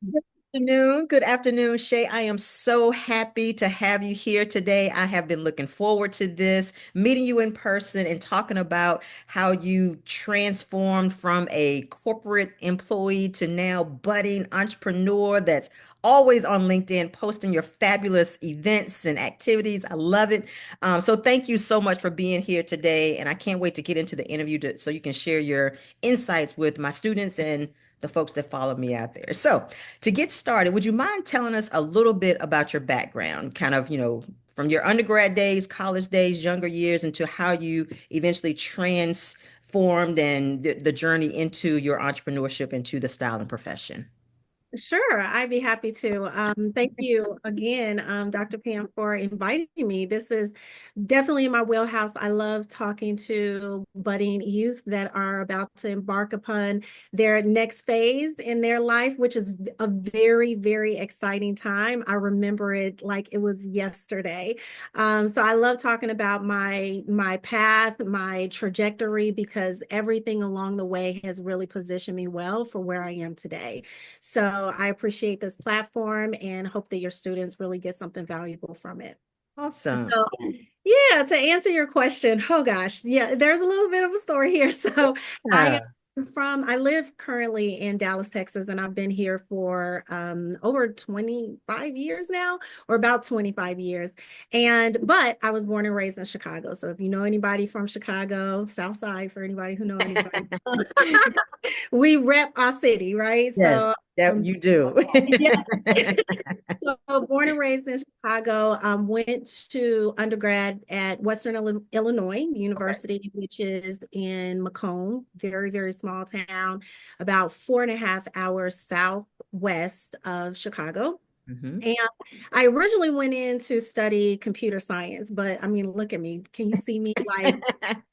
Good afternoon, Shay. I am so happy to have you here today. I have been looking forward to this, meeting you in person and talking about how you transformed from a corporate employee to now budding entrepreneur that's always on LinkedIn, posting your fabulous events and activities. I love it. So thank you so much for being here today. And I can't wait to get into the interview so you can share your insights with my students and the folks that follow me out there. So, to get started, would you mind telling us a little bit about your background, kind of, from your undergrad days, college days, younger years, into how you eventually transformed and the journey into your entrepreneurship into the styling profession? Sure, I'd be happy to. Thank you again, Dr. Pam, for inviting me. This is definitely in my wheelhouse. I love talking to budding youth that are about to embark upon their next phase in their life, which is a very, very exciting time. I remember it like it was yesterday. So I love talking about my path, my trajectory, because everything along the way has really positioned me well for where I am today. So I appreciate this platform and hope that your students really get something valuable from it. Awesome. So, yeah, to answer your question, oh gosh, yeah, there's a little bit of a story here. So, I Yeah. I live currently in Dallas, Texas, and I've been here for over 25 years now, or about 25 years. But I was born and raised in Chicago. So, if you know anybody from Chicago, South Side, for anybody who know anybody, we rep our city, right? Yes, So, that um, you do. yeah. So born and raised in Chicago, went to undergrad at Western Illinois Okay. University, which is in Macomb, very, very small town, about 4.5 hours southwest of Chicago. Mhm. And I originally went in to study computer science, but I mean, look at me. Can you see me like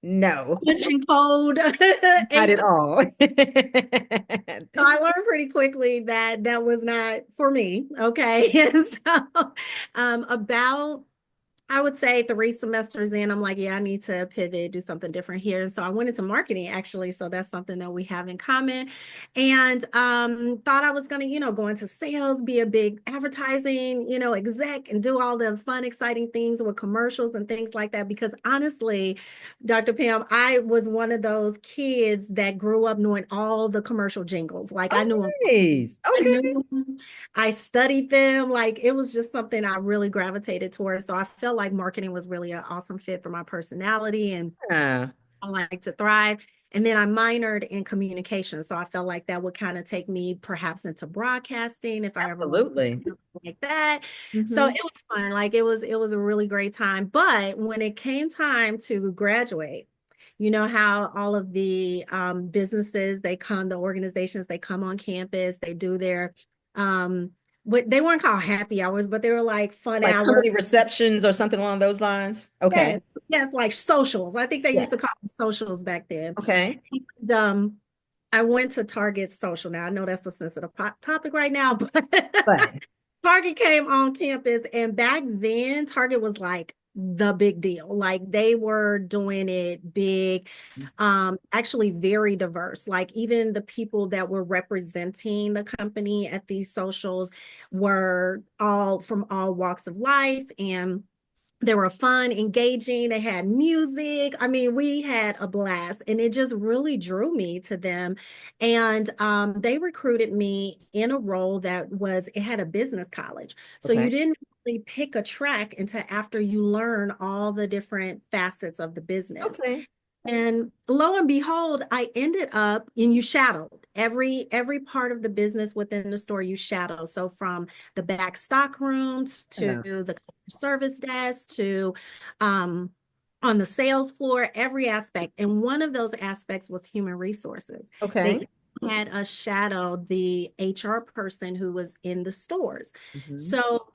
No, punching code? not at all. So I learned pretty quickly that that was not for me. Okay. And so about I would say 3 semesters in, I'm like, yeah, I need to pivot, do something different here. So I went into marketing actually. So that's something that we have in common. And thought I was going to, go into sales, be a big advertising, exec and do all the fun, exciting things with commercials and things like that. Because honestly, Dr. Pam, I was one of those kids that grew up knowing all the commercial jingles. Like I Oh, knew them. nice. I Okay. knew them. I studied them. Like it was just something I really gravitated towards. So I felt like marketing was really an awesome fit for my personality and Yeah, I like to thrive. And then I minored in communication. So I felt like that would kind of take me perhaps into broadcasting if I ever wanted to absolutely. do something like that. So it Hmm. was fun. Like it was a really great time. But when it came time to graduate, you know how all of the businesses, the organizations, they come on campus, they do their um they weren't called happy hours, but they were like fun Like hours. company receptions or something along those lines. Okay. Yes, yes, like socials. I think they Yeah. used to call them socials back then. Okay. And, I went to Target social. Now I know that's a sensitive topic right now, but But Target came on campus, and back then Target was like the big deal. Like they were doing it big, actually very diverse. Like even the people that were representing the company at these socials were all from all walks of life and they were fun, engaging. They had music. I mean, we had a blast, and it just really drew me to them. And they recruited me in a role that was, it had a business college. So you okay. didn't really pick a track until after you learn all the different facets of the business. Okay. And lo and behold, I ended up and you shadowed every part of the business within the store you shadow. So from the back stock rooms to Yeah. the customer service desk to um on the sales floor, every aspect. And one of those aspects was human resources. They Okay. had us shadow the HR person who was in the stores. Hmm. So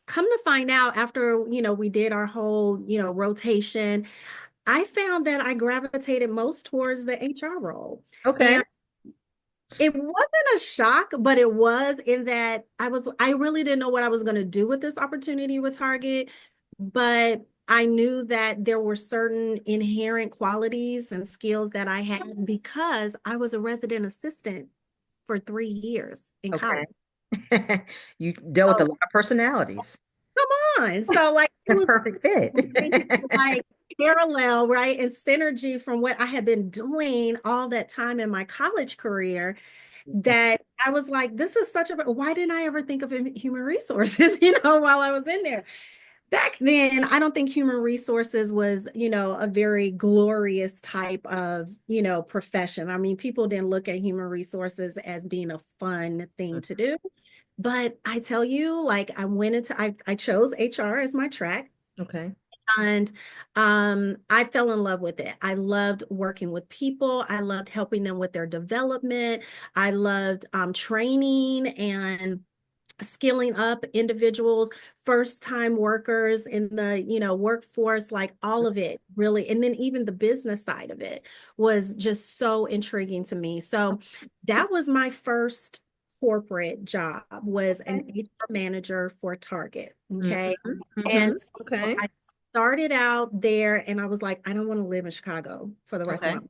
come to find out after, we did our whole, rotation, I found that I gravitated most towards the HR role. Okay. And it wasn't a shock, but it was in that I really didn't know what I was going to do with this opportunity with Target, but I knew that there were certain inherent qualities and skills that I had because I was a resident assistant for 3 years in Okay. college. You dealt with a lot of personalities. On. So like it A was perfect fit. great, like parallel, right? And synergy from what I had been doing all that time in my college career that I was like, this is such a, why didn't I ever think of human resources, while I was in there? Back then, I don't think human resources was, a very glorious type of, profession. I mean, people didn't look at human resources as being a fun thing to do. But I tell you, like I chose HR as my track. Okay. And I fell in love with it. I loved working with people. I loved helping them with their development. I loved training and skilling up individuals, first time workers in the workforce, like all of it really. And then even the business side of it was just so intriguing to me. So that was my first corporate job, was an Okay. HR manager for Target. Okay. Mhm, mhm. And so Okay. I started out there and I was like, I don't want to live in Chicago for the rest of my Okay. life.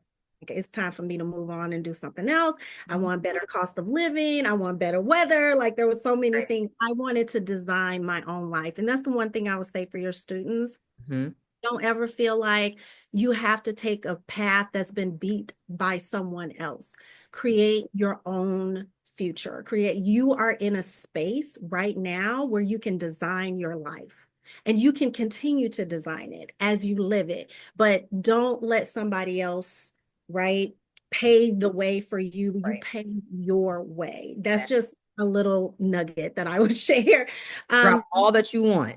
It's time for me to move on and do something else. I Mhm. want better cost of living. I want better weather. Like there were so many Right. things. I wanted to design my own life. And that's the one thing I would say for your students. Mhm. Don't ever feel like you have to take a path that's been beat by someone else. Create your own future. You are in a space right now where you can design your life. And you can continue to design it as you live it, but don't let somebody else, right, pave the way for you. You Right. pave your way. That's just a little nugget that I would share. Drop Um, all that you want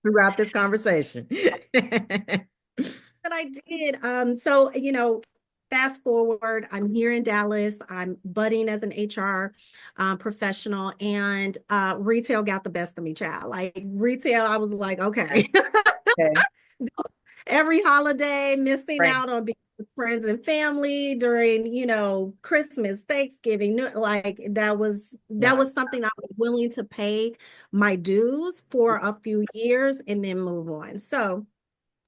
throughout this conversation. that I did. So, fast forward, I'm here in Dallas. I'm budding as an HR professional, and retail got the best of me, child. Like retail, I was like, okay, Okay. every holiday, missing Right. out on being with friends and family during, Christmas, Thanksgiving, like that Wow. was something I was willing to pay my dues for a few years and then move on. So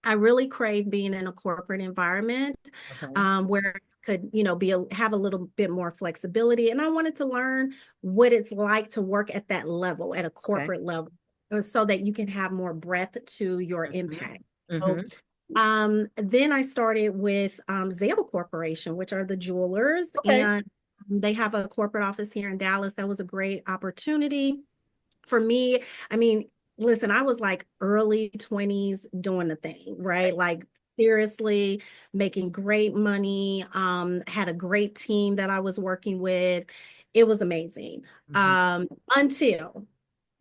I really crave being in a corporate environment Okay. where I could, have a little bit more flexibility. And I wanted to learn what it's like to work at that level, at a Okay. corporate level, so that you can have more breadth to your Mhm. impact. So Mhm. then I started with Zale Corporation, which are the jewelers, Okay. and they have a corporate office here in Dallas. That was a great opportunity for me. I mean, listen, I was like early 20s doing the thing, right? Like seriously making great money, had a great team that I was working with. It was amazing. Mhm. Until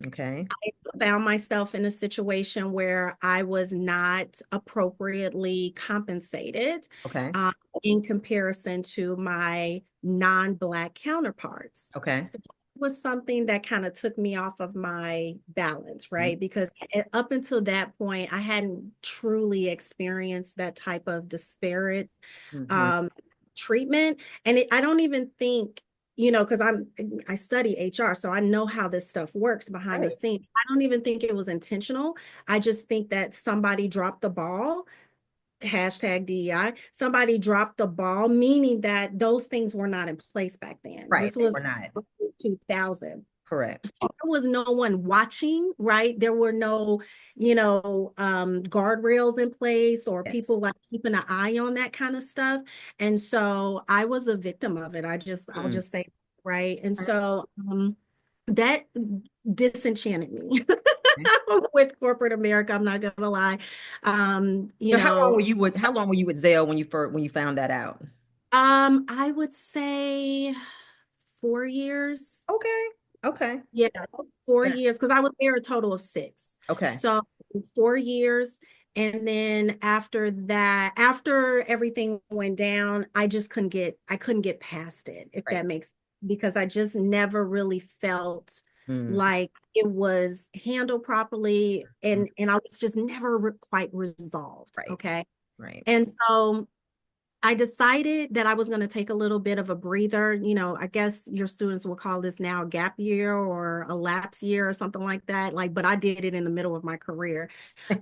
Okay. I found myself in a situation where I was not appropriately compensated Okay. uh, in comparison to my non-Black counterparts. Okay. So it was something that kind of took me off of my balance, Mhm. right? Because up until that point, I hadn't truly experienced that type of disparate Mhm. um, treatment. And I don't even think, because I study HR, so I know how this stuff works behind the Right. scenes. I don't even think it was intentional. I just think that somebody dropped the ball, hashtag DEI, somebody dropped the ball, meaning that those things were not in place back then. Right. This They was were not. 2000. Correct. There was no one watching, right? There were no, guardrails in place or people Yes. like keeping an eye on that kind of stuff. And so I was a victim of it. I'll Mm. just say, right. And so that disenchanted me Okay. with corporate America. I'm not gonna lie. So how long were you with Zelle when you found that out? I would say 4 years. Okay. Okay. Yeah, 4 Yeah. years, because I was there a total of 6. Okay. So 4 years. And then after that, after everything went down, I couldn't get past it, if Right. that makes, because I just never really felt Mm. like it was handled properly, Mm. and I was just never quite resolved. Right. Okay. Right. And so I decided that I was going to take a little bit of a breather. I guess your students will call this now a gap year or a lapse year or something like that. Like, but I did it in the middle of my career.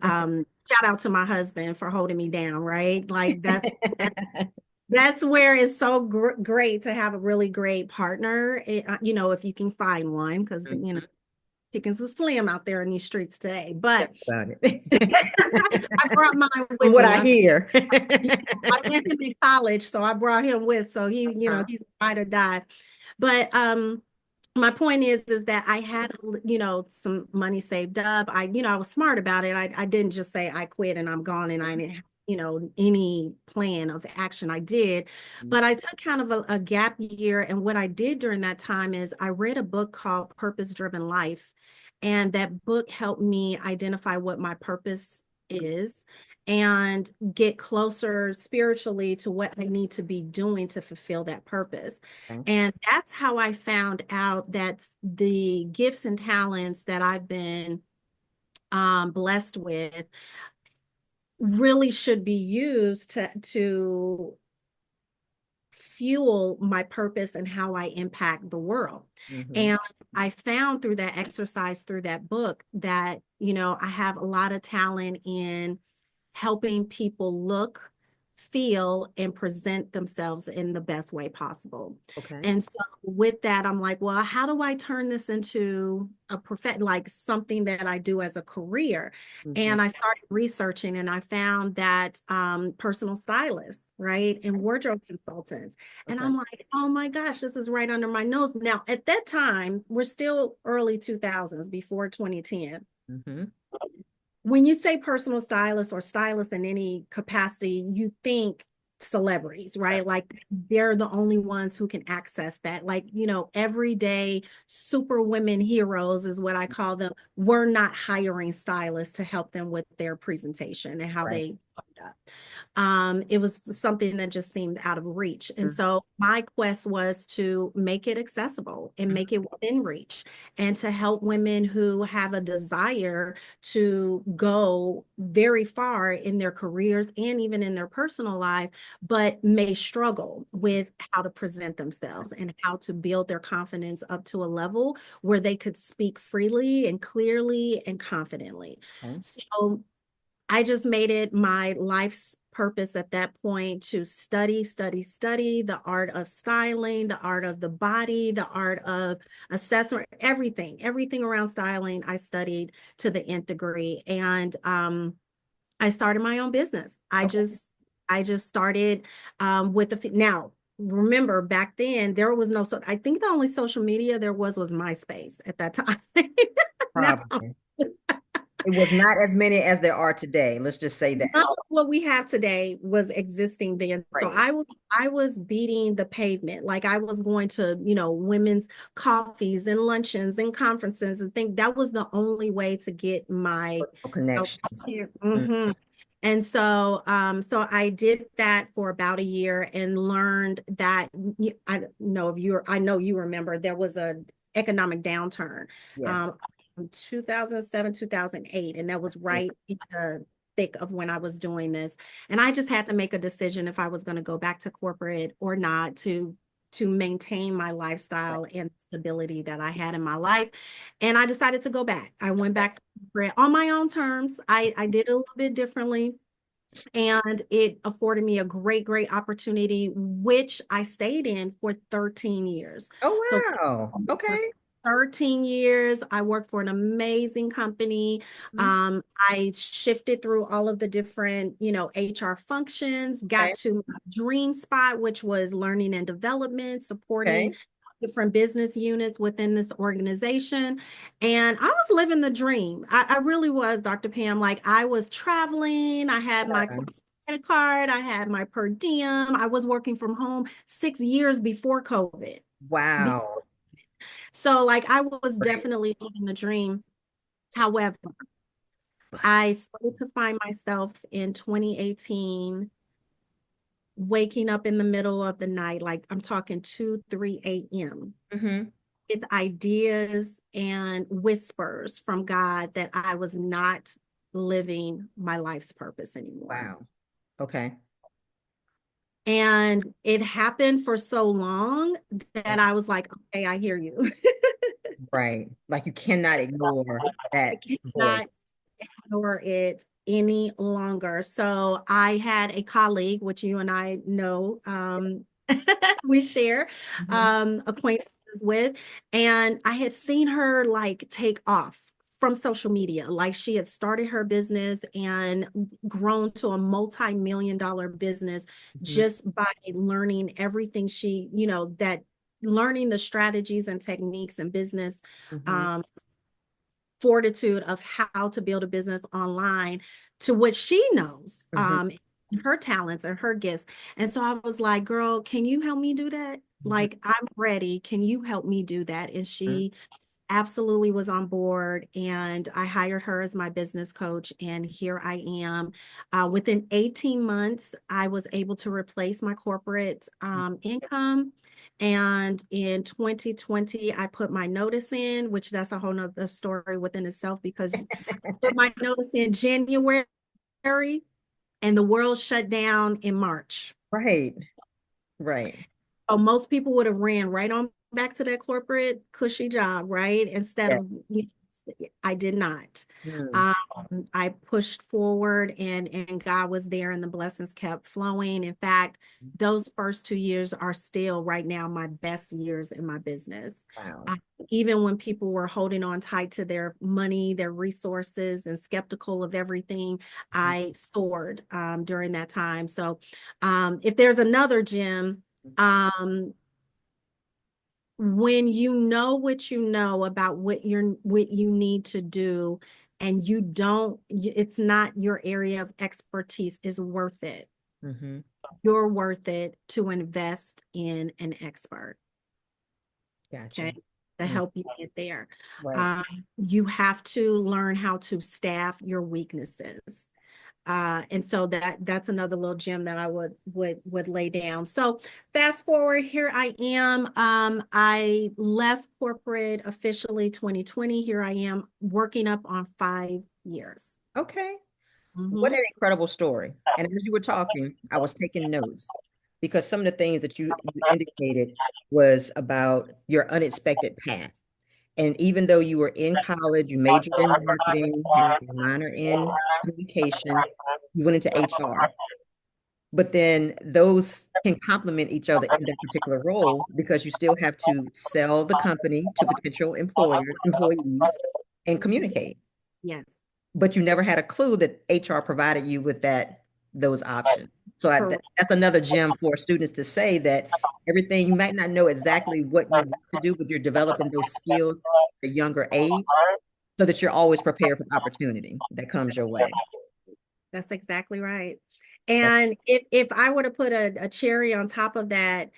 Shout out to my husband for holding me down, right? Like that's That's where it's so great to have a really great partner, if you can find one, because, Mhm. pickings are slim out there in these streets today. But About it. I brought mine From with what me. I hear. I met him in college, so I brought him with. So Uh-huh. he's ride or die. But my point is that I had, some money saved up. I was smart about it. I didn't just say I quit and I'm gone and I didn't have, any plan of action. I did, but I took kind of a gap year. And what I did during that time is I read a book called Purpose Driven Life. And that book helped me identify what my purpose is and get closer spiritually to what I need to be doing to fulfill that purpose. Okay. And that's how I found out that the gifts and talents that I've been blessed with really should be used to fuel my purpose and how I impact the world. Hmm. And I found through that exercise, through that book, that, I have a lot of talent in helping people look, feel, and present themselves in the best way possible. Okay. And so with that, I'm like, well, how do I turn this into a like something that I do as a career? Hmm. And I started researching and I found that personal stylists, right? And wardrobe consultants. And Okay. I'm like, oh my gosh, this is right under my nose. Now, at that time, we're still early 2000s before 2010. Hmm. When you say personal stylist or stylist in any capacity, you think celebrities, right? Like they're the only ones who can access that. Like, everyday super women heroes is what I call them. We're not hiring stylists to help them with their presentation and how Right. they up. It was something that just seemed out of reach. And Mhm. so my quest was to make it accessible and make it within reach and to help women who have a desire to go very far in their careers and even in their personal life, but may struggle with how to present themselves and how to build their confidence up to a level where they could speak freely and clearly and confidently. Okay. So I just made it my life's purpose at that point to study the art of styling, the art of the body, the art of assessment, everything around styling. I studied to the nth degree, and I started my own business. Okay. I just started with the now. Remember, back then there was no so. I think the only social media there was MySpace at that time. Now Probably. It was not as many as there are today. Let's just say that. none of what we have today was existing then. So Right. I was beating the pavement. Like I was going to, women's coffees and luncheons and conferences and think that was the only way to get my No self out connections. here. Mm. And so I did that for about a year and learned that I know you remember there was a economic downturn. Yes. Um, 2007, 2008, and that was Yeah. right in the thick of when I was doing this. And I just had to make a decision if I was going to go back to corporate or not to maintain my Right. lifestyle and stability that I had in my life. And I decided to go back. I went back to corporate on my own terms. I did it a little bit differently. And it afforded me a great opportunity, which I stayed in for 13 years. So Oh, wow. for Okay. 13 years, I worked for an amazing company. Mhm. I shifted through all of the different, HR functions, got Okay. to my dream spot, which was learning and development, supporting Okay. different business units within this organization. And I was living the dream. I really was, Dr. Pam. Like I was traveling, I had my Yeah. credit card, I had my per diem. I was working from home 6 years before COVID. Wow. So like I was Great. definitely living the dream. However, I started to find myself in 2018 waking up in the middle of the night, like I'm talking 2, 3 a.m. Hmm. with ideas and whispers from God that I was not living my life's purpose anymore. Wow. Okay. And it happened for so long that I was like, okay, I hear you. Right. Like you cannot ignore I that voice. cannot ignore it any longer. So I had a colleague, which you and I know, we share Mhm. acquaintances with, and I had seen her like take off from social media. Like she had started her business and grown to a multi-million dollar business Mhm. just by learning everything she, that learning the strategies and techniques and business Mhm. um, fortitude of how to build a business online to what she knows, Mhm. her talents and her gifts. And so I was like, girl, can you help me do that? Mhm. Like, I'm ready. Can you help me do that? And Mhm. she absolutely was on board, and I hired her as my business coach, and here I am. Within 18 months, I was able to replace my corporate income. And in 2020, I put my notice in, which that's a whole nother story within itself, because I put my notice in January and the world shut down in March. Right. Right. So most people would have ran right on back to that corporate cushy job, right? Instead Yeah. of, I did not. Mm. Um, I pushed forward, and God was there, and the blessings kept flowing. In fact, those first 2 years are still right now my best years in my business. Wow. I, Even when people were holding on tight to their money, their resources, and skeptical of everything, I soared during that time. So if there's another gem, um, when you know what you know about what you need to do, and it's not your area of expertise, is worth it. Mm-hmm. You're worth it to invest in an expert, Gotcha. okay, to Mm. help you get there. Right. Um, you have to learn how to staff your weaknesses. And so that's another little gem that I would lay down. So fast forward, here I am. I left corporate officially 2020. Here I am working up on 5 years. Okay. What Mhm. an incredible story. And as you were talking, I was taking notes because some of the things that you indicated was about your unexpected path. And even though you were in college, you majored in marketing, had a minor in communication, you went into HR. But then those can complement each other in that particular role because you still have to sell the company to potential employees and communicate. Yes, But you never had a clue that HR provided you with those options. So correct. that's another gem for students to say that everything, you might not know exactly what you want to do, but you're developing those skills at a younger age so that you're always prepared for the opportunity that comes your way. That's exactly right. That's And if I were to put a cherry on top of that,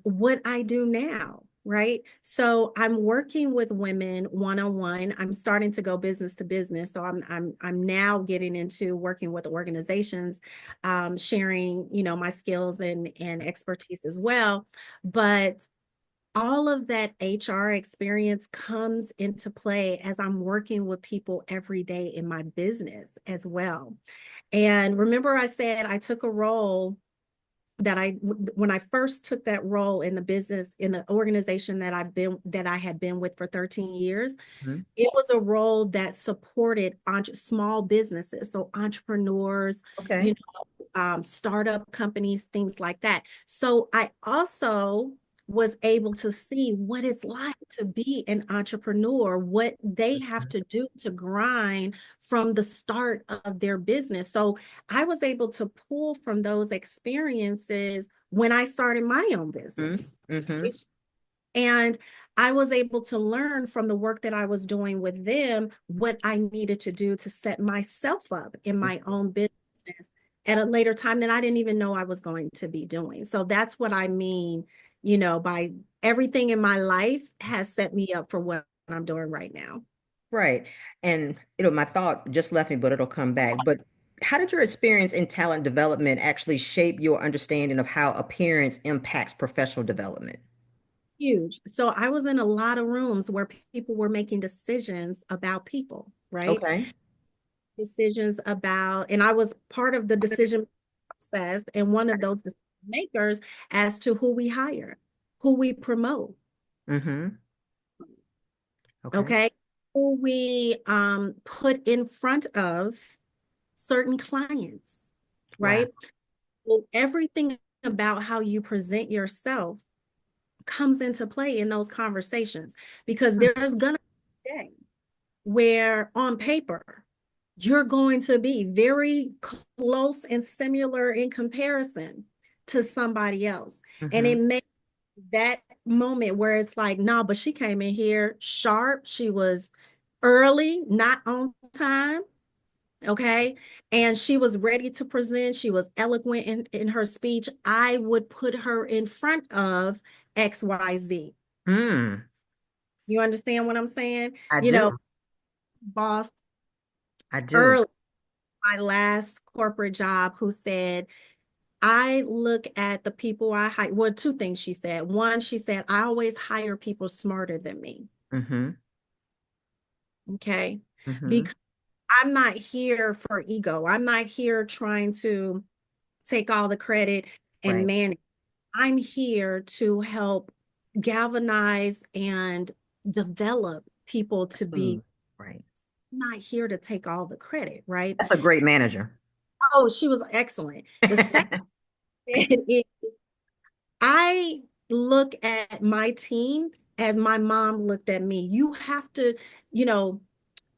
what I do now, right? So I'm working with women one-on-one. I'm starting to go business to business. So I'm now getting into working with organizations, sharing, my skills and expertise as well. But all of that HR experience comes into play as I'm working with people every day in my business as well. And remember, I said I took a role when I first took that role in the business, in the organization that I had been with for 13 years. Mhm. It was a role that supported small businesses, so entrepreneurs, you Okay. startup companies, things like that. So I also was able to see what it's like to be an entrepreneur, what they have Mhm. to do to grind from the start of their business. So I was able to pull from those experiences when I started my own Mhm. business. Mhm. And I was able to learn from the work that I was doing with them what I needed to do to set myself up in my own business at a later time that I didn't even know I was going to be doing. So that's what I mean, by everything in my life has set me up for what I'm doing right now. Right. And my thought just left me, but it'll come back. But how did your experience in talent development actually shape your understanding of how appearance impacts professional development? Huge. So I was in a lot of rooms where people were making decisions about people, right? Okay. Decisions about, and I was part of the decision process and one of those decision makers as to who we hire, who we promote, Mm-hmm. Okay. okay? Who we put in front of. certain clients, Wow. right? Well, everything about how you present yourself comes into play in those conversations because Hmm. there's gonna be a day where on paper you're going to be very close and similar in comparison to somebody else. And Hmm. it may that moment where it's like, no, but she came in here sharp. She was early, not on time. Okay. And she was ready to present. She was eloquent in her speech. I would put her in front of XYZ. Mm, You understand what I'm saying? I You know, do. boss I do. early, my last corporate job, who said, I look at the people I hire. Well, two things she said. One, she said, I always hire people smarter than me. Hmm. Okay. Hmm. Because I'm not here for ego. I'm not here trying to take all the credit and Right. manage. I'm here to help galvanize and develop people to be Team. Right. not here to take all the credit, right? That's a great manager. Oh, she was excellent. The second is I look at my team as my mom looked at me. You have to, you know,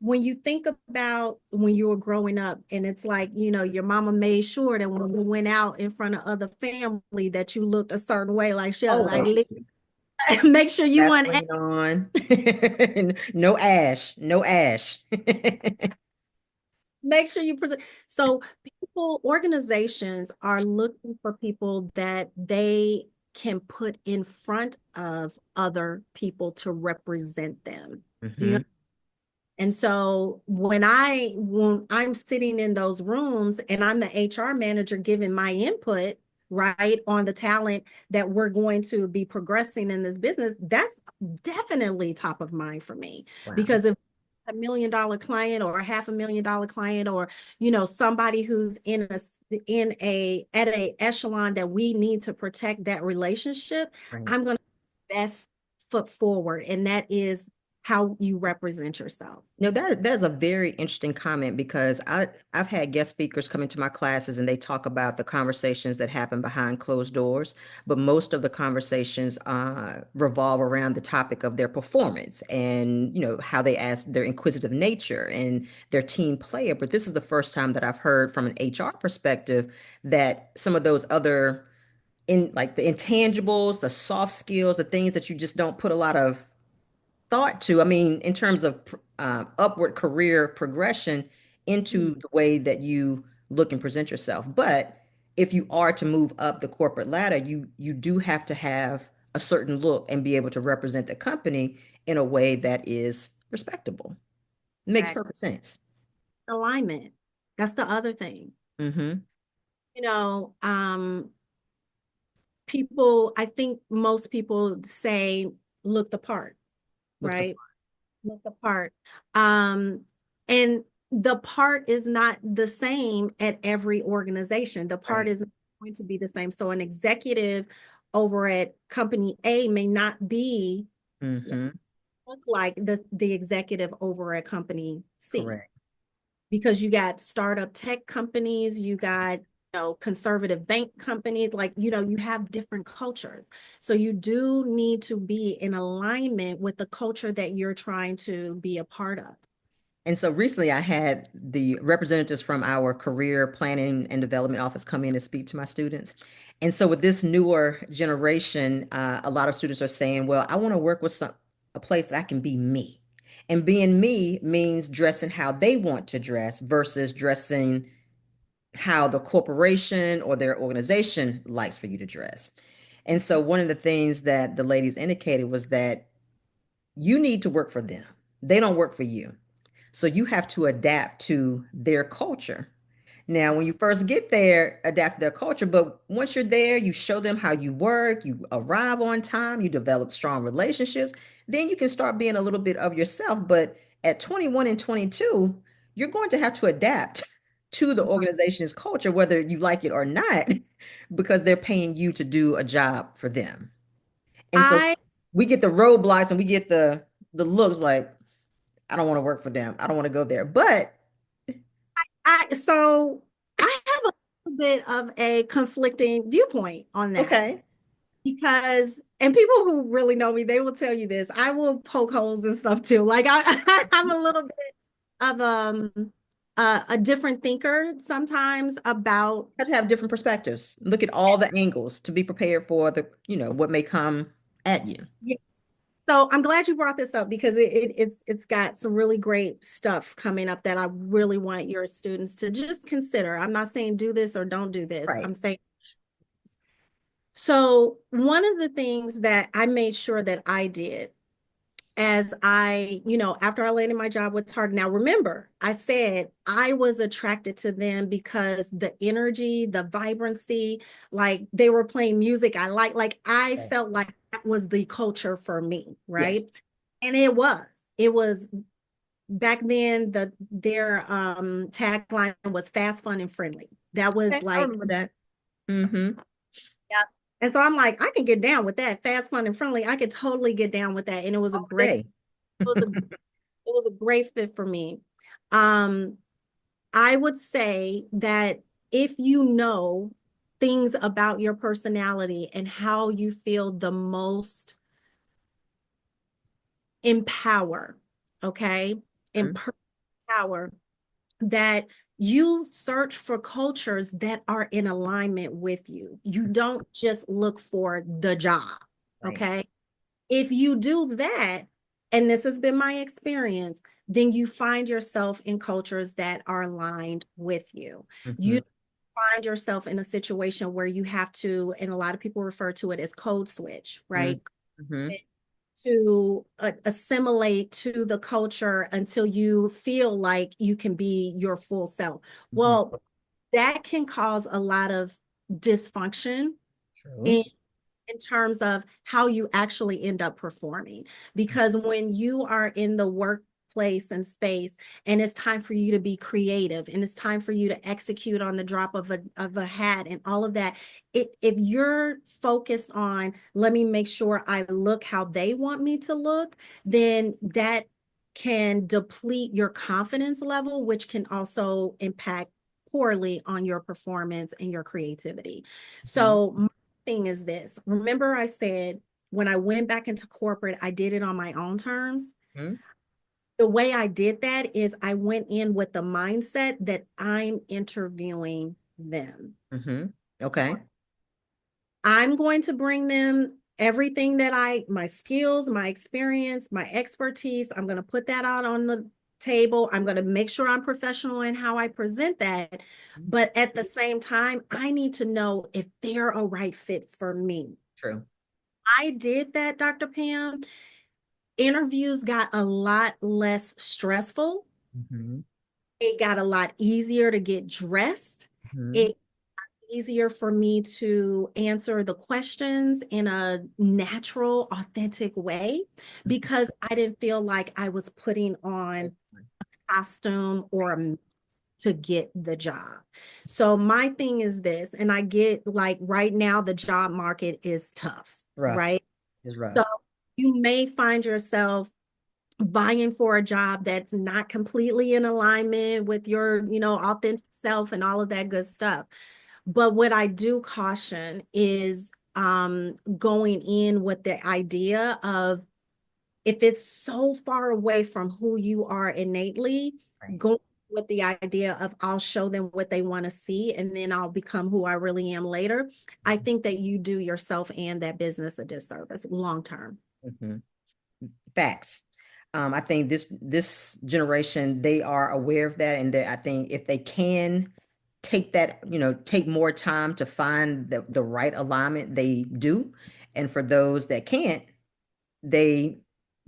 when you think about when you were growing up, and it's like, your mama made sure that when you went out in front of other family that you looked a certain way, like she like Always. make sure you want Vaseline on. No ash. No ash. make sure you present. So organizations are looking for people that they can put in front of other people to represent them. Do you Hmm. And so when I'm sitting in those rooms and I'm the HR manager giving my input, right, on the talent that we're going to be progressing in this business, that's definitely top of mind for me. Wow. Because if $1 million client or a $500,000 client, or somebody who's in a at a echelon that we need to protect that relationship, Right. I'm going to best foot forward, and that is how you represent yourself. No, that's a very interesting comment because I've had guest speakers come into my classes and they talk about the conversations that happen behind closed doors, but most of the conversations revolve around the topic of their performance and how they ask their inquisitive nature and their team player. But this is the first time that I've heard from an HR perspective that some of those other in like the intangibles, the soft skills, the things that you just don't put a lot of thought to. I mean, in terms of upward career progression into the way that you look and present yourself. But if you are to move up the corporate ladder, you do have to have a certain look and be able to represent the company in a way that is respectable. Makes Exactly. perfect sense. Alignment. That's the other thing. Mm-hmm. You know, people, I think most people say look the part, Look the right? Look the part. Um, and the part is not the same at every organization. The part right. is not going to be the same. So an executive over at company A may not be Mm-hmm. look like the executive over at company C, Correct. because you got startup tech companies, you got conservative bank companies, like you have different cultures. So you do need to be in alignment with the culture that you're trying to be a part of. And so recently I had the representatives from our career planning and development office come in and speak to my students. And so with this newer generation, a lot of students are saying, well, I want to work with a place that I can be me. And being me means dressing how they want to dress versus dressing how the corporation or their organization likes for you to dress. And so one of the things that the ladies indicated was that you need to work for them. They don't work for you. So you have to adapt to their culture. Now, when you first get there, adapt to their culture. But once you're there, you show them how you work, you arrive on time, you develop strong relationships, then you can start being a little bit of yourself. But at 21 and 22, you're going to have to adapt to the organization's culture, whether you like it or not, because they're paying you to do a job for them. And so I we get the roadblocks and we get the looks like, I don't want to work for them. I don't want to go there. But So I have a little bit of a conflicting viewpoint on that Okay. because, and people who really know me, they will tell you this. I will poke holes and stuff too. Like I'm a little bit of a different thinker sometimes about. Have to have different perspectives. Look at all the angles to be prepared for what may come at you. Yeah. So I'm glad you brought this up because it's got some really great stuff coming up that I really want your students to just consider. I'm not saying do this or don't do this. Right. I'm saying so one of the things that I made sure that I did as after I landed my job with Target. Now, remember, I said I was attracted to them because the energy, the vibrancy, like they were playing music like I Right. felt like that was the culture for me, Yes. right? And it was back then their tagline was fast, fun, and friendly. That was Okay, I like, remember that. Mm-hmm. yeah. And so I'm like, I can get down with that. Fast, fun, and friendly. I could totally get down with that. And All day. it was a it was a great fit for me. Um, I would say that if you know things about your personality and how you feel the most empower, okay, Mhm. empower, that you search for cultures that are in alignment with you. You don't just look for the job, Right. okay? If you do that, and this has been my experience, then you find yourself in cultures that are aligned with you. Mm-hmm. You find yourself in a situation where you have to, and a lot of people refer to it as code switch, right? Mm-hmm. To assimilate to the culture until you feel like you can be your full self. Mm-hmm. Well, that can cause a lot of dysfunction True. in terms of how you actually end up performing. Because when you are in the workplace and space, and it's time for you to be creative, and it's time for you to execute on the drop of a hat and all of that, if you're focused on, let me make sure I look how they want me to look, then that can deplete your confidence level, which can also impact poorly on your performance and your creativity. Mm-hmm. So thing is this. Remember, I said when I went back into corporate, I did it on my own terms. The way I did that is I went in with the mindset that I'm interviewing them. Mm-hmm. Okay. I'm going to bring them everything that my skills, my experience, my expertise. I'm going to put that out on the table. I'm going to make sure I'm professional in how I present that. But at the same time, I need to know if they're a right fit for me. True. I did that, Dr. Pam. Interviews got a lot less stressful. Mm-hmm. It got a lot easier to get dressed. Mm-hmm. It got easier for me to answer the questions in a natural, authentic way because I didn't feel like I was putting on a costume or a to get the job. So my thing is this, and I get like right now the job market is tough, Rough. right? It's So rough. you may find yourself vying for a job that's not completely in alignment with your, authentic self and all of that good stuff. But what I do caution is going in with the idea of if it's so far away from who you are innately, Right. go with the idea of I'll show them what they want to see and then I'll become who I really am later. I think that you do yourself and that business a disservice long term. Mm-hmm. Facts. I think this generation, they are aware of that, and I think if they can take that, take more time to find the right alignment, they do. And for those that can't, they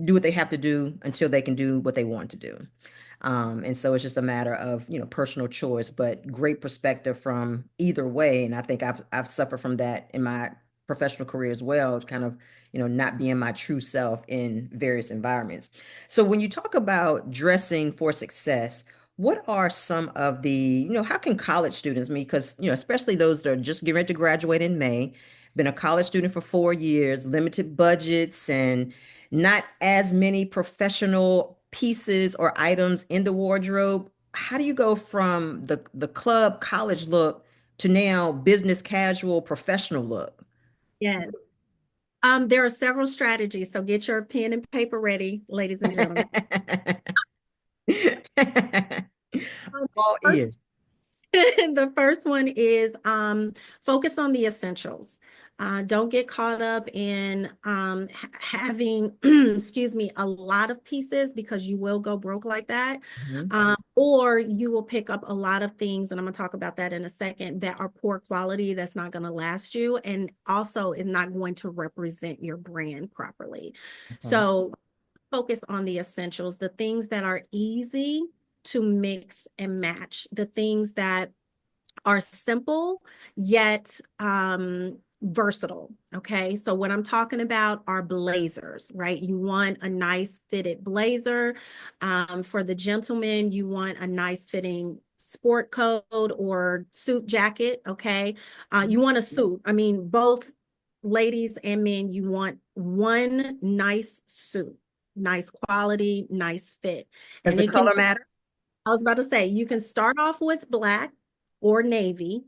do what they have to do until they can do what they want to do. And so it's just a matter of, personal choice, but great perspective from either way. And I think I've suffered from that in my professional career as well, kind of, not being my true self in various environments. So when you talk about dressing for success, what are some of the, how can college students, because, especially those that are just getting ready to graduate in May, been a college student for 4 years, limited budgets, and not as many professional pieces or items in the wardrobe. how do you go from the club college look to now business casual professional look? Yes. There are several strategies, so get your pen and paper ready, ladies and gentlemen. All First ears. The first one is focus on the essentials. Don't get caught up in having, excuse me, a lot of pieces because you will go broke like that. Mhm. Or you will pick up a lot of things, and I'm going to talk about that in a second, that are poor quality, that's not going to last you, and also is not going to represent your brand properly. Okay. So focus on the essentials, the things that are easy to mix and match, the things that are simple yet versatile. Okay. So what I'm talking about are blazers, right? You want a nice fitted blazer. For the gentleman, you want a nice fitting sport coat or suit jacket. Okay. You want a suit. I mean, both ladies and men, you want one nice suit, nice quality, nice fit. Does And the it can color matter? I was about to say, you can start off with black or navy,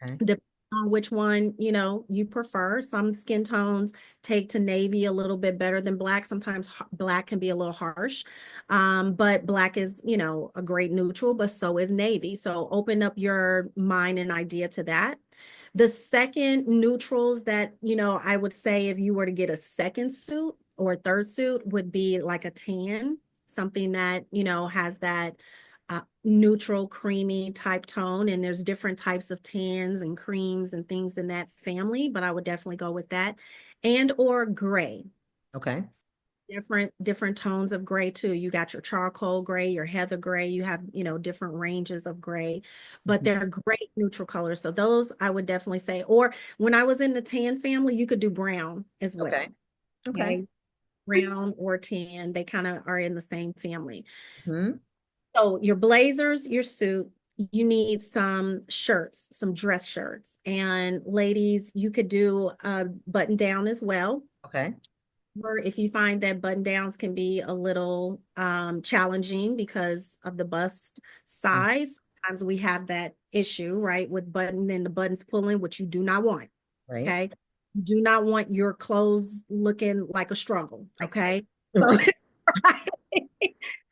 Okay. depending on which one, you prefer. Some skin tones take to navy a little bit better than black. Sometimes black can be a little harsh. But black is, a great neutral, but so is navy. So open up your mind and idea to that. The second neutrals that, I would say if you were to get a second suit or a third suit would be like a tan, something that, has that neutral, creamy type tone. And there's different types of tans and creams and things in that family, but I would definitely go with that. And or gray. Okay. Different tones of gray too. You got your charcoal gray, your heather gray, you have, different ranges of gray, but Mhm. they're great neutral colors. So those I would definitely say. Or when I was in the tan family, you could do brown as Okay. well. Okay. Okay. Brown or tan, they kind of are in the same family. Mhm. So your blazers, your suit, you need some shirts, some dress shirts. And ladies, you could do a button down as well. Okay. Or if you find that button downs can be a little challenging because of the bust Mm. size, sometimes we have that issue, right, with button and the buttons pulling, which you do not want. Right. Okay. You do not want your clothes looking like a struggle. Right. Okay. So Right.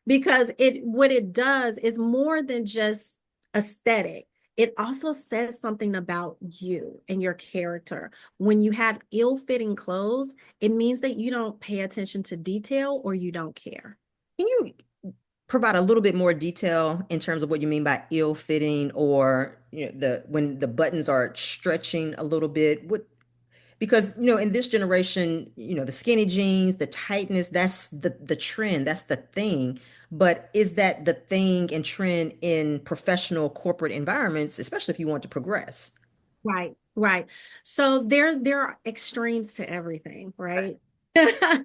because what it does is more than just aesthetic. It also says something about you and your character. When you have ill-fitting clothes, it means that you don't pay attention to detail or you don't care. Can you provide a little bit more detail in terms of what you mean by ill-fitting or the when the buttons are stretching a little bit? What because in this generation, the skinny jeans, the tightness, that's the trend, that's the thing. But is that the thing and trend in professional corporate environments, especially if you want to progress? Right, right. So there are extremes to everything, Okay. right? Yeah,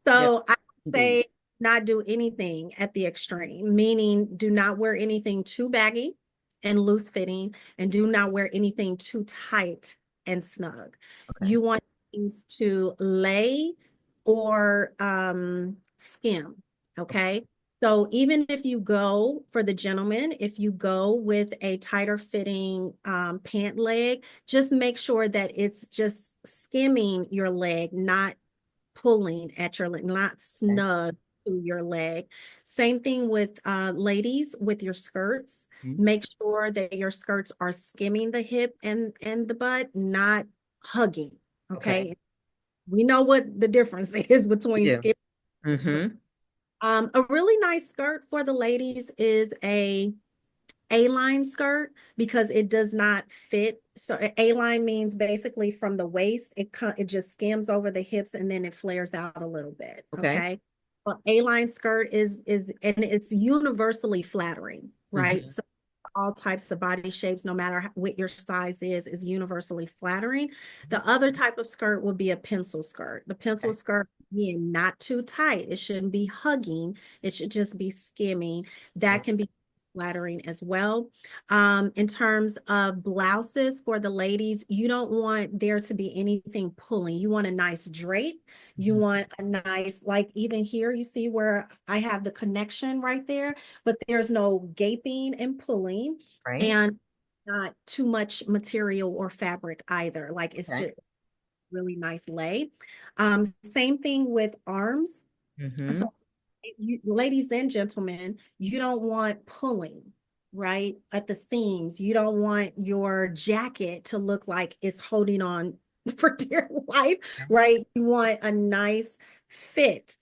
So I would indeed. say not do anything at the extreme, meaning do not wear anything too baggy and loose fitting, and do not wear anything too tight and snug. Okay. You want things to lay or skim, Okay. okay? So even if you go for the gentleman, if you go with a tighter fitting pant leg, just make sure that it's just skimming your leg, not pulling at your leg, not Okay. snug to your leg. Same thing with ladies with your skirts. Mhm. Make sure that your skirts are skimming the hip and the butt, not hugging. Okay. Okay. We know what the difference is between Yeah. skim. Mm-hmm. A really nice skirt for the ladies is A-line skirt because it does not fit. So A-line means basically from the waist, it just skims over the hips and then it flares out a little bit. Okay. Okay. Well, A-line skirt is and it's universally flattering, right? Mm-hmm. So all types of body shapes, no matter what your size is universally flattering. The other type of skirt would be a pencil skirt. The pencil Okay. skirt, again, not too tight. It shouldn't be hugging. It should just be skimming. That Okay. can be flattering as well. In terms of blouses for the ladies, you don't want there to be anything pulling. You want a nice drape. You Mhm. want a nice, like even here, you see where I have the connection right there, but there's no gaping and pulling Right. and not too much material or fabric either. Like it's Okay. just really nice lay. Same thing with arms. Mm-hmm. So you, ladies and gentlemen, you don't want pulling, right? At the seams. You don't want your jacket to look like it's holding on for dear life, right? You want a nice fit.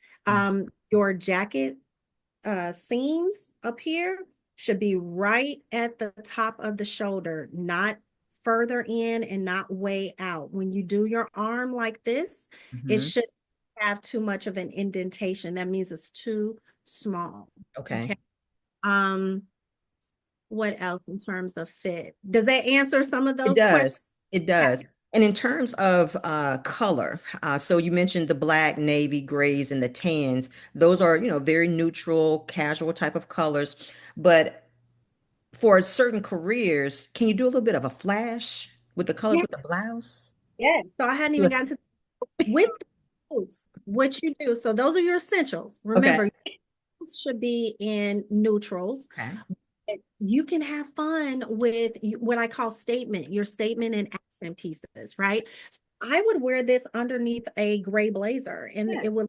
Your jacket seams up here should be right at the top of the shoulder, not further in and not way out. When you do your arm like this, it Mm-hmm. should have too much of an indentation. That means it's too small. Okay. Okay. Um, what else in terms of fit? Does that answer some of It those questions? does. It does. And in terms of color, so you mentioned the black, navy, grays, and the tans. Those are, very neutral, casual type of colors. But for certain careers, can you do a little bit of a flash with the colors Yeah, with the blouse? yeah. So I hadn't even gotten Yes. to with the coats, what you do. So those are your essentials. Okay. Remember, should be in neutrals. Okay. You can have fun with what I call your statement and accent pieces, right? So I would wear this underneath a gray blazer and it Yes. would,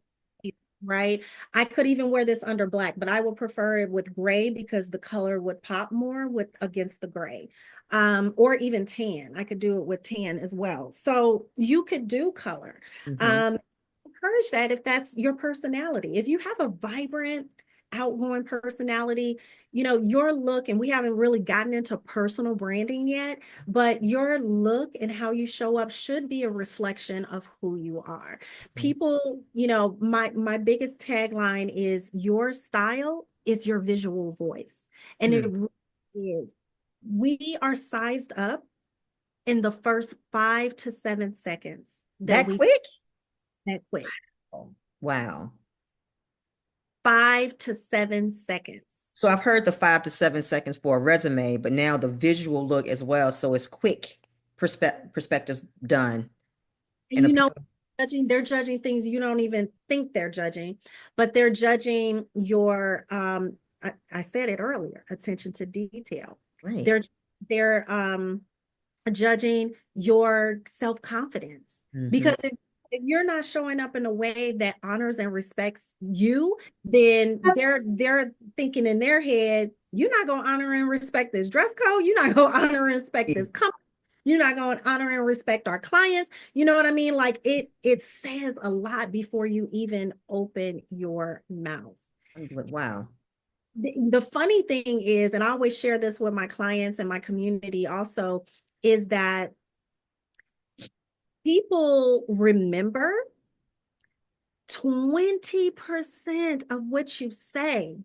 right? I could even wear this under black, but I would prefer it with gray because the color would pop more with against the gray. Or even tan. I could do it with tan as well. So you could do color. Hmm. Um, Encourage that if that's your personality. If you have a vibrant, outgoing personality, your look, and we haven't really gotten into personal branding yet, but your look and how you show up should be a reflection of who you are. People, my biggest tagline is your style is your visual voice. And it Hmm. really is. We are sized up in the first 5 to 7 seconds that That we quick? that quick. Oh, wow. 5 to 7 seconds. So I've heard the 5 to 7 seconds for a resume, but now the visual look as well. So it's quick perspectives done And in a they're judging things you don't even think they're judging, but they're judging your I said it earlier, attention to detail. great. They're judging your self-confidence. Hmm. Because if you're not showing up in a way that honors and respects you, then they're thinking in their head, you're not going to honor and respect this dress code. You're not going to honor and respect this company. You're not going to honor and respect our clients. You know what I mean? Like it says a lot before you even open your mouth. Wow. The funny thing is, and I always share this with my clients and my community also, is that people remember 20% of what you say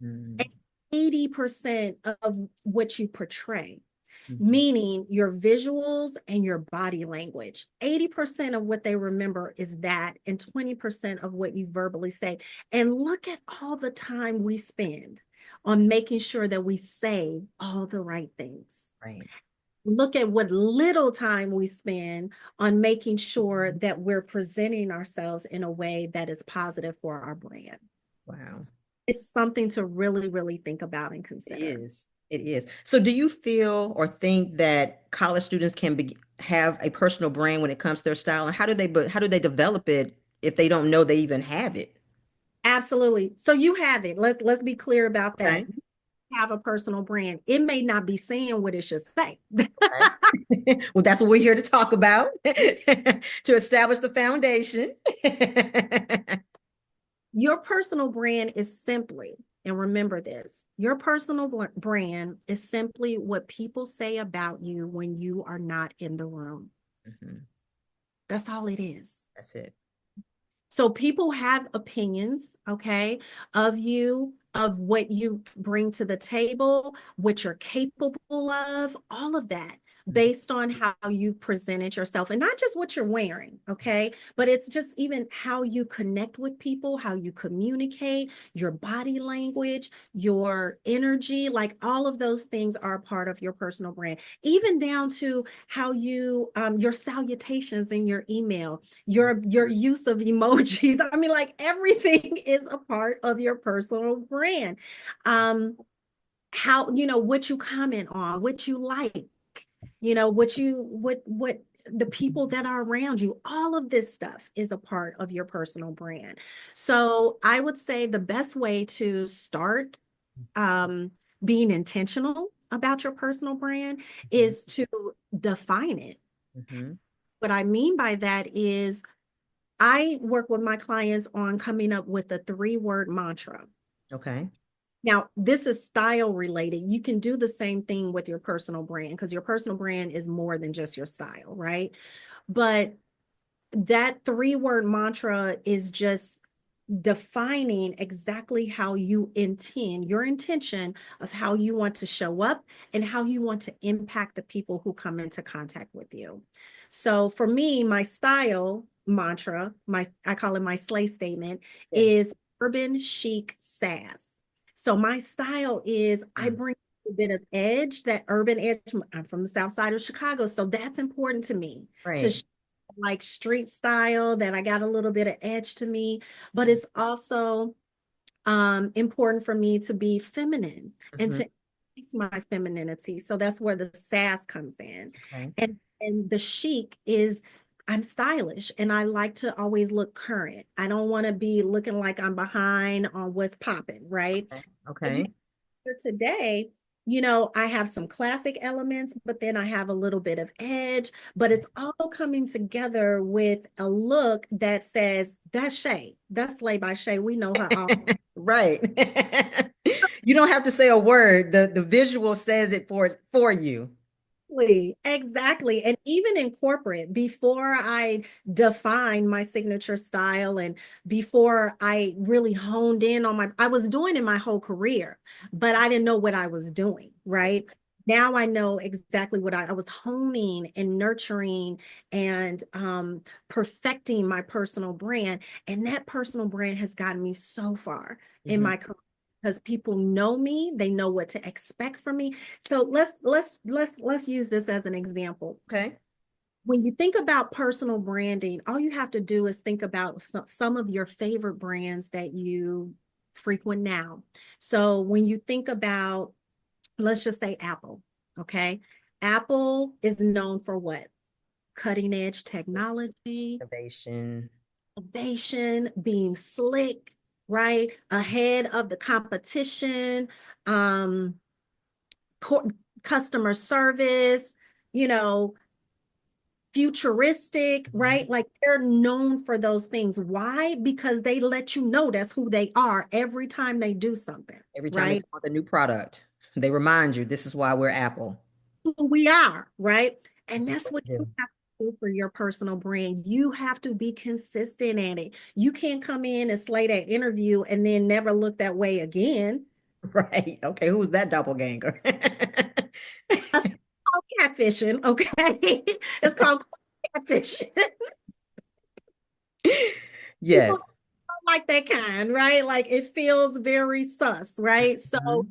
and Mm-hmm. 80% of what you portray, meaning your visuals and your body language. 80% of what they remember is that, and 20% of what you verbally say. And look at all the time we spend on making sure that we say all the right things. Right. Look at what little time we spend on making sure that we're presenting ourselves in a way that is positive for our brand. Wow. It's something to really, really think about and It consider. is. It is. So do you feel or think that college students can have a personal brand when it comes to their style? And how do they develop it if they don't know they even have it? Absolutely. So you have it. Let's be clear about that. Okay. You have a personal brand. It may not be saying what it should say. Okay. Well, that's what we're here to talk about, to establish the foundation. Your personal brand is simply, and remember this, your personal brand is simply what people say about you when you are not in the room. Mhm. That's all it is. That's it. So people have opinions, okay, of you, of what you bring to the table, what you're capable of, all of that. based on how you presented yourself, and not just what you're wearing, okay? But it's just even how you connect with people, how you communicate, your body language, your energy, like all of those things are a part of your personal brand, even down to how you your salutations in your email, your use of emojis. I mean, like everything is a part of your personal brand. How, what you comment on, what you like, what the people that are around you, all of this stuff is a part of your personal brand. So I would say the best way to start being intentional about your personal brand is to define it. Mm-hmm. What I mean by that is I work with my clients on coming up with a 3-word mantra. Okay. Now, this is style related. You can do the same thing with your personal brand because your personal brand is more than just your style, right? But that 3-word mantra is just defining exactly how you intend, your intention of how you want to show up and how you want to impact the people who come into contact with you. So for me, my style mantra, I call it my slay statement, Yes. is urban chic sass. So my style is I Mm. bring a bit of edge, that urban edge. I'm from the south side of Chicago, so that's important to me to Right. like street style, that I got a little bit of edge to me, but it's also important for me to be feminine and Mm-hmm. to increase my femininity. So that's where the sass comes in. Okay. And the chic is I'm stylish and I like to always look current. I don't want to be looking like I'm behind on what's popping, right? Okay. As you Okay. hear today, I have some classic elements, but then I have a little bit of edge, but it's all coming together with a look that says, that's Shay. That's Slay by Shay. We know her all. Right. You don't have to say a word. The visual says it for you. Exactly. And even in corporate, before I defined my signature style and before I really honed in on I was doing it my whole career, but I didn't know what I was doing, right? Now I know exactly what I was honing and nurturing and perfecting my personal brand. And that personal brand has gotten me so far in Mhm. my career because people know me, they know what to expect from me. So let's use this as an example. Okay. When you think about personal branding, all you have to do is think about some of your favorite brands that you frequent now. So when you think about, let's just say Apple, okay? Apple is known for what? Cutting edge technology, Innovation. innovation, being slick, right? Ahead of the competition, um, customer service, you know, futuristic, Mhm. right? Like they're known for those things. Why? Because they let you know that's who they are every time they do something, Every time they right? come with a new product, they remind you this is why we're Apple. Who we are, right? And This is that's what what we you do. have to do for your personal brand. You have to be consistent at it. You can't come in and slay that interview and then never look that way again. Right. Okay. Who's that doppelganger? That's called catfishing, okay? It's called catfishing. People Yes. don't like that kind, right? Like it feels very sus, right? So, Mhm.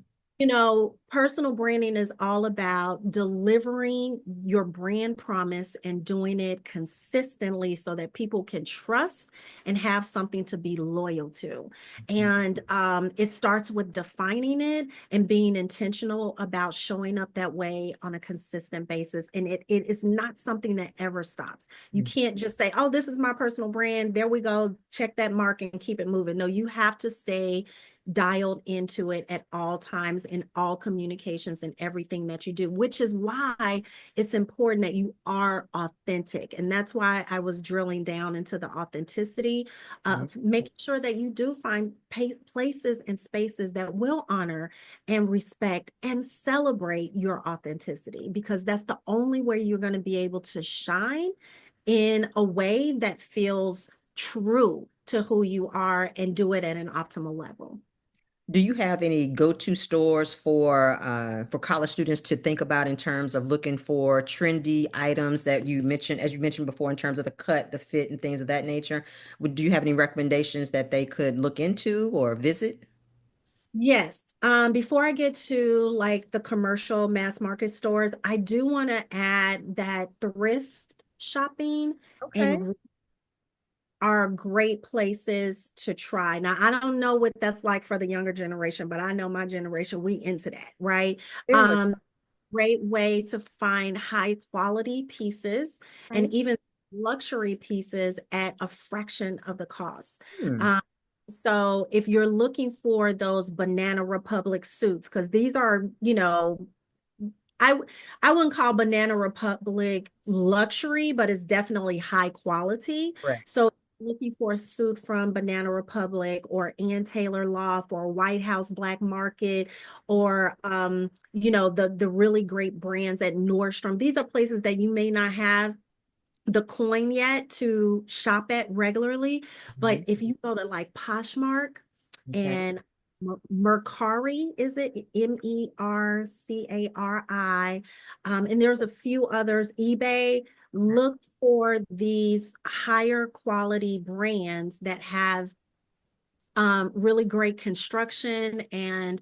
personal branding is all about delivering your brand promise and doing it consistently so that people can trust and have something to be loyal to. And it starts with defining it and being intentional about showing up that way on a consistent basis. And it is not something that ever stops. You Mhm. can't just say, oh, this is my personal brand. There we go. Check that mark and keep it moving. No, you have to stay dialed into it at all times in all communications and everything that you do, which is why it's important that you are authentic. And that's why I was drilling down into the authenticity Mhm. of making sure that you do find places and spaces that will honor and respect and celebrate your authenticity, because that's the only way you're going to be able to shine in a way that feels true to who you are and do it at an optimal level. Do you have any go-to stores for college students to think about in terms of looking for trendy items that you mentioned, as you mentioned before, in terms of the cut, the fit, and things of that nature? Do you have any recommendations that they could look into or visit? Yes. Before I get to like the commercial mass market stores, I do want to add that thrift shopping Okay. and are great places to try. Now, I don't know what that's like for the younger generation, but I know my generation, we into that, right? Very much Um, Great way to find high quality pieces and so. even luxury pieces at a fraction of the cost. Hmm. Um, so if you're looking for those Banana Republic suits, because these are, I I wouldn't call Banana Republic luxury, but it's definitely high quality. Correct. So looking for a suit from Banana Republic or Ann Taylor Loft or White House Black Market or the really great brands at Nordstrom. These are places that you may not have the coin yet to shop at regularly, but Mhm. if you go to like Poshmark Okay. and Mercari, is it Mercari? And there's a few others, eBay. Look for these higher quality brands that have really great construction and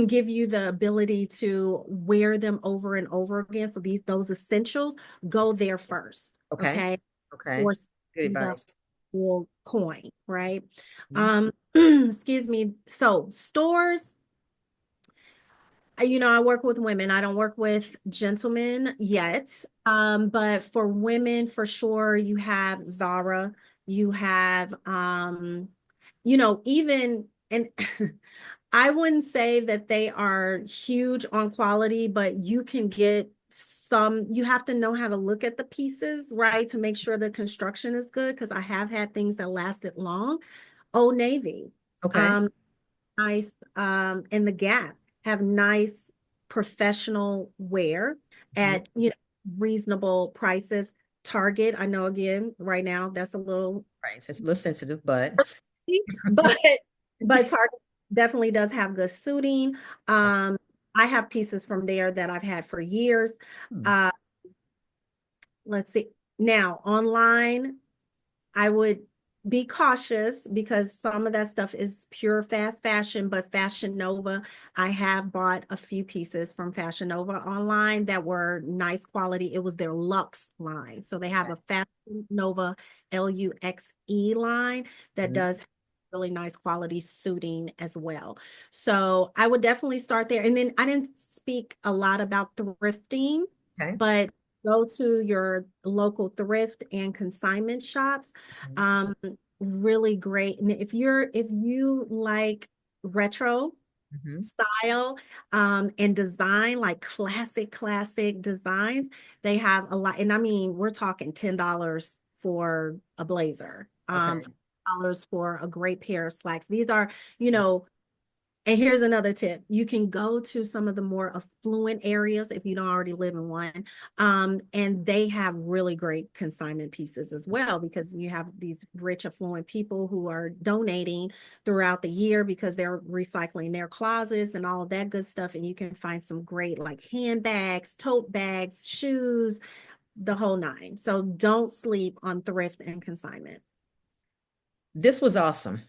give you the ability to wear them over and over again. So those essentials go there first, Okay. okay? Okay. Or Good the advice. full coin, right? Mhm. Excuse me. So stores, I work with women. I don't work with gentlemen yet. But for women, for sure, you have Zara, you have even and I wouldn't say that they are huge on quality, but you can get you have to know how to look at the pieces, right? To make sure the construction is good, because I have had things that lasted long. Old Navy, Okay. um, nice, and the Gap have nice professional wear Mhm. at, reasonable prices. Target, I know again, right now, that's a little Right. So it's a little sensitive, but but Target definitely does have good suiting. Um, I have pieces from there that I've had for years. Hmm. Uh, let's see. Now, online, I would be cautious because some of that stuff is pure fast fashion, but Fashion Nova, I have bought a few pieces from Fashion Nova online that were nice quality. It was their Luxe line. So they have a Fashion Nova LUXE line that Mhm. does really nice quality suiting as well. So I would definitely start there. And then I didn't speak a lot about thrifting, Okay. but go to your local thrift and consignment shops. Mhm. Um, Really great. And if you like retro Mhm. style and design, like classic designs, they have a lot. And I mean, we're talking $10 for a blazer, Okay. $5 for a great pair of slacks. These are, you know, and here's another tip. You can go to some of the more affluent areas if you don't already live in one. And they have really great consignment pieces as well, because you have these rich, affluent people who are donating throughout the year because they're recycling their closets and all of that good stuff. And you can find some great like handbags, tote bags, shoes, the whole nine. So don't sleep on thrift and consignment. This was awesome.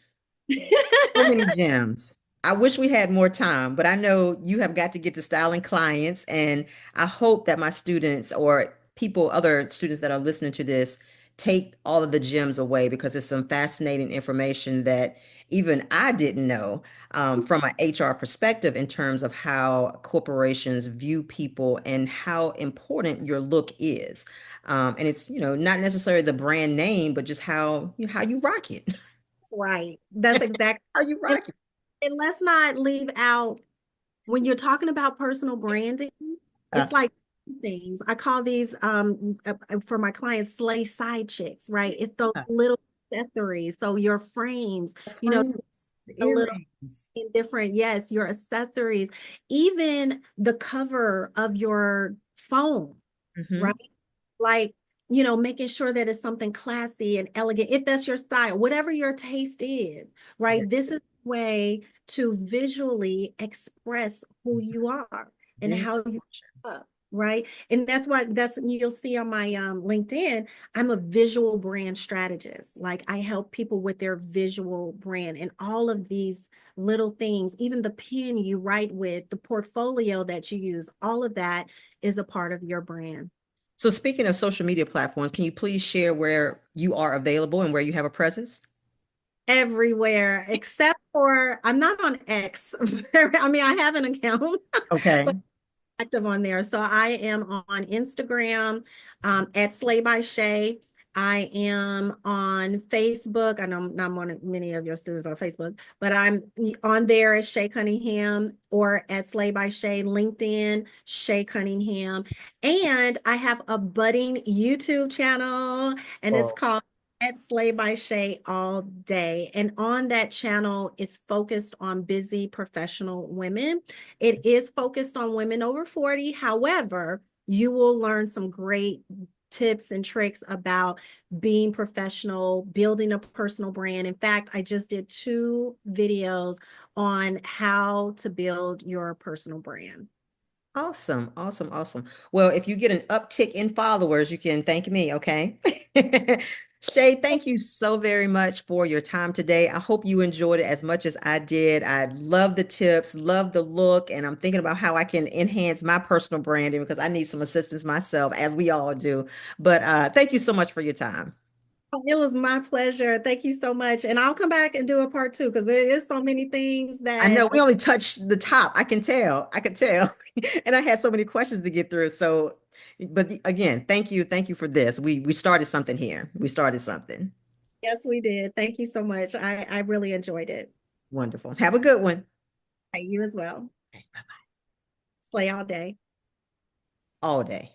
So many gems. I wish we had more time, but I know you have got to get to styling clients, and I hope that my students or people, other students that are listening to this, take all of the gems away because it's some fascinating information that even I didn't know from an HR perspective in terms of how corporations view people and how important your look is. And it's, not necessarily the brand name, but just how you rock it. Right. That's exactly. How you And, rock it. and let's not leave out when you're talking about personal branding, Uh, it's like things. I call these for my clients slay side chicks, right? It's those little accessories. So your frames, The you know, frames, the a little earrings. in different, yes, your accessories, even the cover of your phone, Hmm. right? Like, making sure that it's something classy and elegant, if that's your style, whatever your taste is, Yeah. right? This is way to visually express who you are and Visual. how you up, right? And that's why that's you'll see on my LinkedIn, I'm a visual brand strategist. Like I help people with their visual brand and all of these little things, even the pen you write with, the portfolio that you use, all of that is a part of your brand. So speaking of social media platforms, can you please share where you are available and where you have a presence? Everywhere except for I'm not on X. I mean, I have an account, Okay. but active on there. So I am on Instagram at Slay by Shay. I am on Facebook. I know not many of your students on Facebook, but I'm on there as Shay Cunningham or at Slay by Shay, LinkedIn, Shay Cunningham. And I have a budding YouTube channel and it's Oh, called at Slay by Shay All Day. And on that channel, it's focused on busy professional women. It is focused on women over 40. However, you will learn some great tips and tricks about being professional, building a personal brand. In fact, I just did 2 videos on how to build your personal brand. awesome, awesome, awesome. Well, if you get an uptick in followers, you can thank me, okay? Shay, thank you so very much for your time today. I hope you enjoyed it as much as I did. I love the tips, love the look, and I'm thinking about how I can enhance my personal branding because I need some assistance myself, as we all do. But thank you so much for your time. It was my pleasure. Thank you so much. And I'll come back and do a part 2 because there is so many things I know that we only touched the top. I can tell. I could tell. And I had so many questions to get through. So, but again, thank you. Thank you for this. We started something here. We started something. yes, we did. Thank you so much. I really enjoyed it. Wonderful. Have a good one. You as well. Slay all day. All day.